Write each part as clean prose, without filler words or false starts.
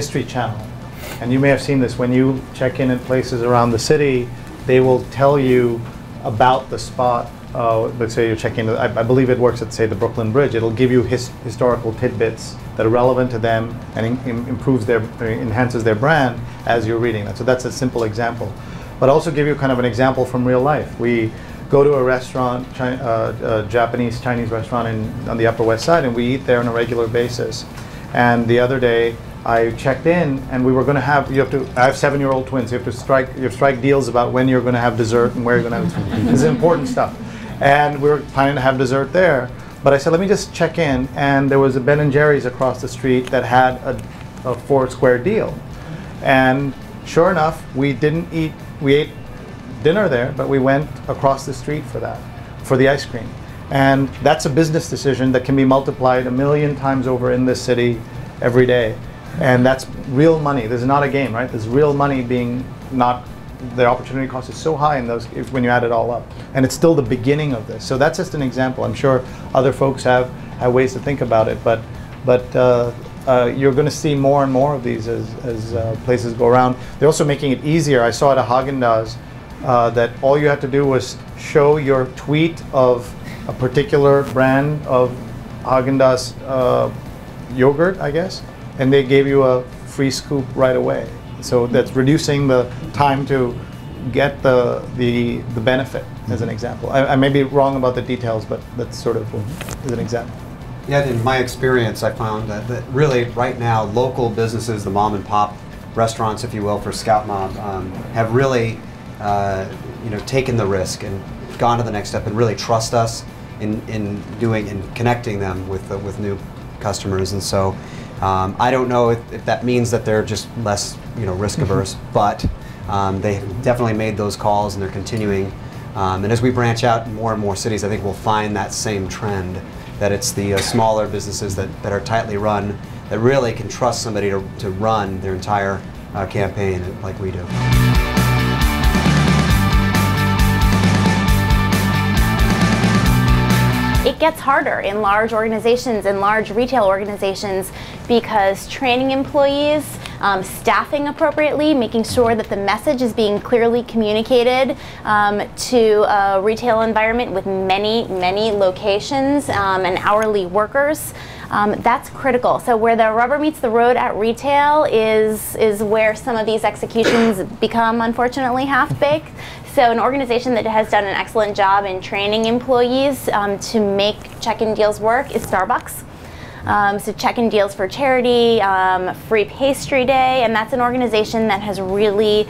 History Channel. And you may have seen this when you check in places around the city, they will tell you about the spot. Let's say you're checking, I believe it works at, say, the Brooklyn Bridge. It'll give you historical tidbits that are relevant to them and enhances their brand as you're reading that. So that's a simple example. But also give you kind of an example from real life. We go to a restaurant, Japanese, Chinese restaurant on the Upper West Side, and we eat there on a regular basis. And the other day, I checked in, and we were going to have. I have 7-year-old twins. You have to strike deals about when you're going to have dessert and where you're going to have. This is important stuff. And we were planning to have dessert there. But I said, let me just check in. And there was a Ben & Jerry's across the street that had a Foursquare deal. And sure enough, we ate dinner there, but we went across the street for the ice cream. And that's a business decision that can be multiplied 1,000,000 times over in this city every day. And that's real money. This is not a game, right? There's real money being not. The opportunity cost is so high in those when you add it all up, and it's still the beginning of this. So that's just an example. I'm sure other folks have ways to think about it, but you're going to see more and more of these as places go around. They're also making it easier. I saw at a Häagen-Dazs that all you had to do was show your tweet of a particular brand of Häagen-Dazs yogurt, I guess, and they gave you a free scoop right away. So that's reducing the time to get the benefit, as an example. I may be wrong about the details, but that's sort of as an example. Yeah, in my experience, I found that really right now, local businesses, the mom and pop restaurants, if you will, for Scout Mob, have really taken the risk and gone to the next step and really trust us in connecting them with new customers. And so I don't know if that means that they're just less risk averse, but they definitely made those calls and they're continuing. And as we branch out in more and more cities, I think we'll find that same trend, that it's the smaller businesses that are tightly run that really can trust somebody to run their entire campaign like we do. It gets harder in large organizations, in large retail organizations, because training employees, staffing appropriately, making sure that the message is being clearly communicated to a retail environment with many, many locations and hourly workers. That's critical. So where the rubber meets the road at retail is where some of these executions become, unfortunately, half-baked. So an organization that has done an excellent job in training employees to make check-in deals work is Starbucks. So check-in deals for charity, free pastry day, and that's an organization that has really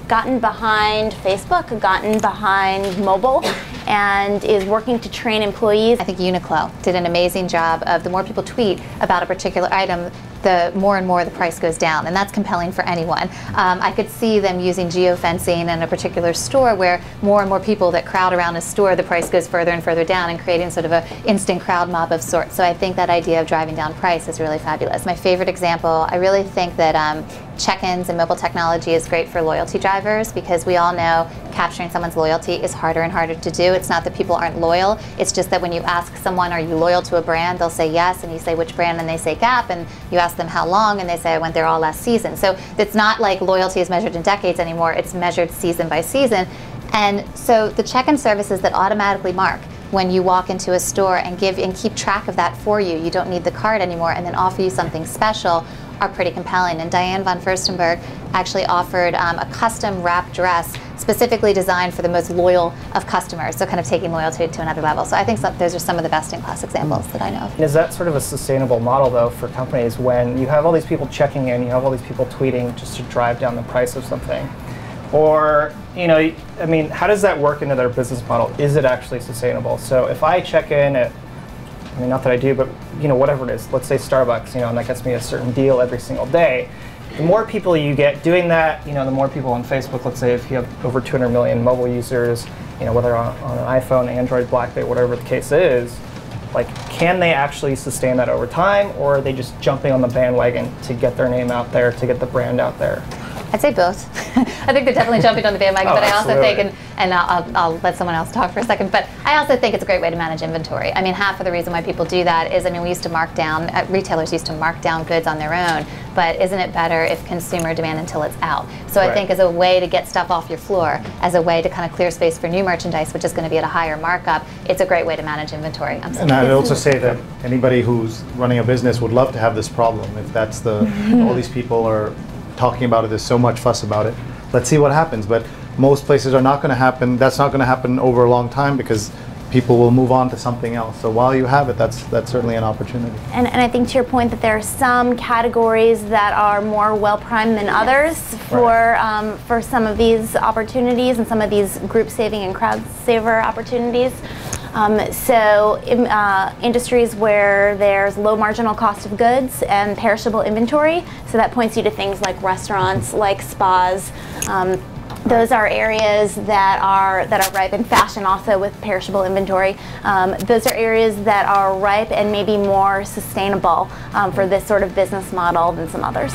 gotten behind Facebook, gotten behind mobile, and is working to train employees. I think Uniqlo did an amazing job of the more people tweet about a particular item, the more and more the price goes down, and that's compelling for anyone. I could see them using geofencing in a particular store where more and more people that crowd around a store, the price goes further and further down, and creating sort of an instant crowd mob of sorts. So I think that idea of driving down price is really fabulous. My favorite example, I really think that check-ins and mobile technology is great for loyalty drivers, because we all know capturing someone's loyalty is harder and harder to do. It's not that people aren't loyal, it's just that when you ask someone, are you loyal to a brand, they'll say yes, and you say which brand, and they say Gap, and you ask them how long, and they say I went there all last season. So it's not like loyalty is measured in decades anymore, it's measured season by season. And so the check-in services that automatically mark when you walk into a store and keep track of that for you, you don't need the card anymore, and then offer you something special, are pretty compelling. And Diane von Furstenberg actually offered a custom wrap dress specifically designed for the most loyal of customers, so kind of taking loyalty to another level. So I think those are some of the best-in-class examples that I know of. Is that sort of a sustainable model, though, for companies when you have all these people checking in, you have all these people tweeting just to drive down the price of something? Or, I mean, how does that work into their business model? Is it actually sustainable? So if I check in at, I mean, not that I do, but whatever it is, let's say Starbucks, and that gets me a certain deal every single day. The more people you get doing that, the more people on Facebook, let's say if you have over 200 million mobile users, whether on an iPhone, Android, BlackBerry, whatever the case is, like, can they actually sustain that over time, or are they just jumping on the bandwagon to get their name out there, to get the brand out there? I'd say both. I think they're definitely jumping on the bandwagon, Oh, but I also absolutely. think, and I'll let someone else talk for a second, but I also think it's a great way to manage inventory. I mean, half of the reason why people do that is, I mean, we used to mark down, retailers used to mark down goods on their own, but isn't it better if consumer demand until it's out? So I Right. think as a way to get stuff off your floor, as a way to kind of clear space for new merchandise, which is going to be at a higher markup, it's a great way to manage inventory. I'm And I'd also say that anybody who's running a business would love to have this problem. If that's all these people are talking about it, there's so much fuss about it. Let's see what happens. But most places are not going to happen. That's not going to happen over a long time because people will move on to something else. So while you have it, that's certainly an opportunity. And I think to your point that there are some categories that are more well-primed than others for some of these opportunities and some of these group saving and crowd saver opportunities. Industries where there's low marginal cost of goods and perishable inventory, so that points you to things like restaurants, like spas. Those are areas that are ripe in fashion, also with perishable inventory. Those are areas that are ripe and maybe more sustainable for this sort of business model than some others.